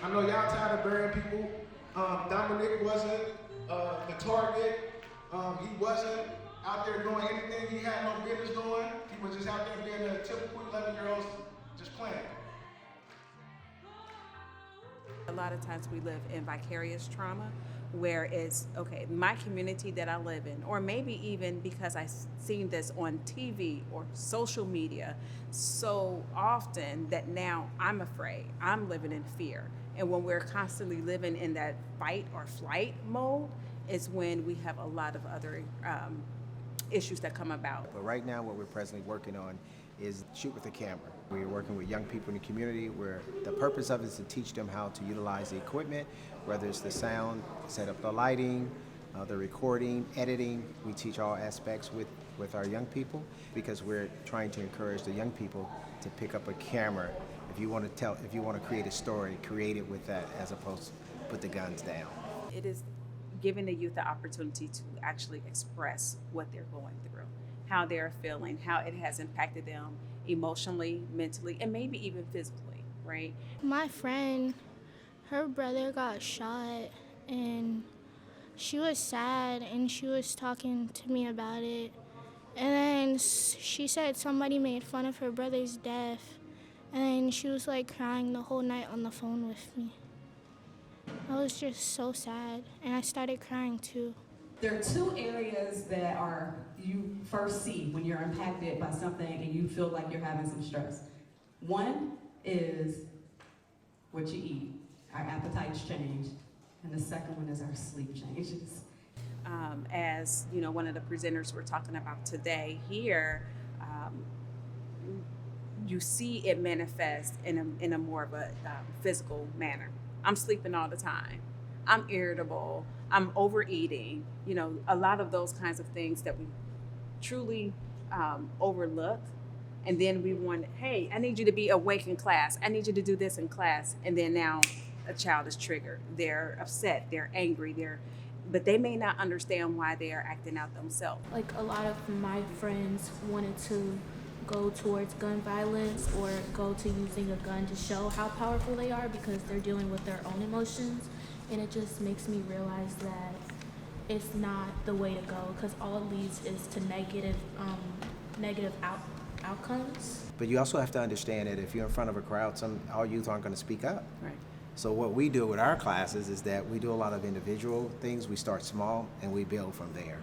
I know y'all tired of burying people. Dominic wasn't the target. He wasn't out there doing anything he had no business doing. He was just out there being a typical 11-year-old just playing. A lot of times we live in vicarious trauma where it's, okay, my community that I live in, or maybe even because I've seen this on TV or social media so often that now I'm afraid, I'm living in fear. And when we're constantly living in that fight or flight mode is when we have a lot of other issues that come about. But right now what we're presently working on is shoot with a camera. We're working with young people in the community where the purpose of it is to teach them how to utilize the equipment, whether it's the sound, set up the lighting, the recording, editing. We teach all aspects with our young people because we're trying to encourage the young people to pick up a camera. If you want to create a story, create it with that as opposed to put the guns down. It is giving the youth the opportunity to actually express what they're going through, how they're feeling, how it has impacted them emotionally, mentally, and maybe even physically, right? My friend, her brother got shot, and she was sad, and she was talking to me about it. And then she said somebody made fun of her brother's death, and then she was like crying the whole night on the phone with me. I was just so sad, and I started crying too. There are two areas that you first see when you're impacted by something and you feel like you're having some stress. One is what you eat. Our appetites change. And the second one is our sleep changes. As you know, one of the presenters we're talking about today here, you see it manifest in a more of a physical manner. I'm sleeping all the time. I'm irritable. I'm overeating. You know, a lot of those kinds of things that we truly overlook. And then we want, hey, I need you to be awake in class. I need you to do this in class. And then now a child is triggered. They're upset. They're angry. But they may not understand why they are acting out themselves. Like a lot of my friends wanted to go towards gun violence or go to using a gun to show how powerful they are because they're dealing with their own emotions. And it just makes me realize that it's not the way to go because all it leads is to negative outcomes. But you also have to understand that if you're in front of a crowd, all youth aren't going to speak up. Right. So what we do with our classes is that we do a lot of individual things. We start small and we build from there.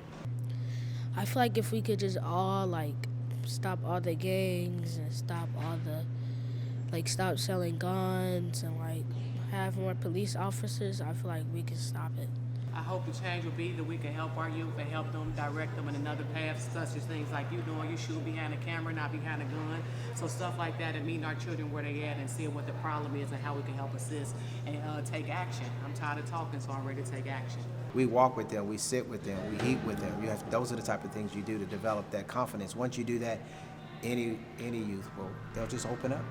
I feel like if we could just all stop all the gangs and stop selling guns and have more police officers, I feel like we can stop it. I hope the change will be that we can help our youth and help them direct them in another path, such as things like you doing. You shoot behind a camera, not behind a gun. So stuff like that and meeting our children where they at and seeing what the problem is and how we can help assist and take action. I'm tired of talking, so I'm ready to take action. We walk with them, we sit with them, we eat with them. Those are the type of things you do to develop that confidence. Once you do that, any youth they'll just open up.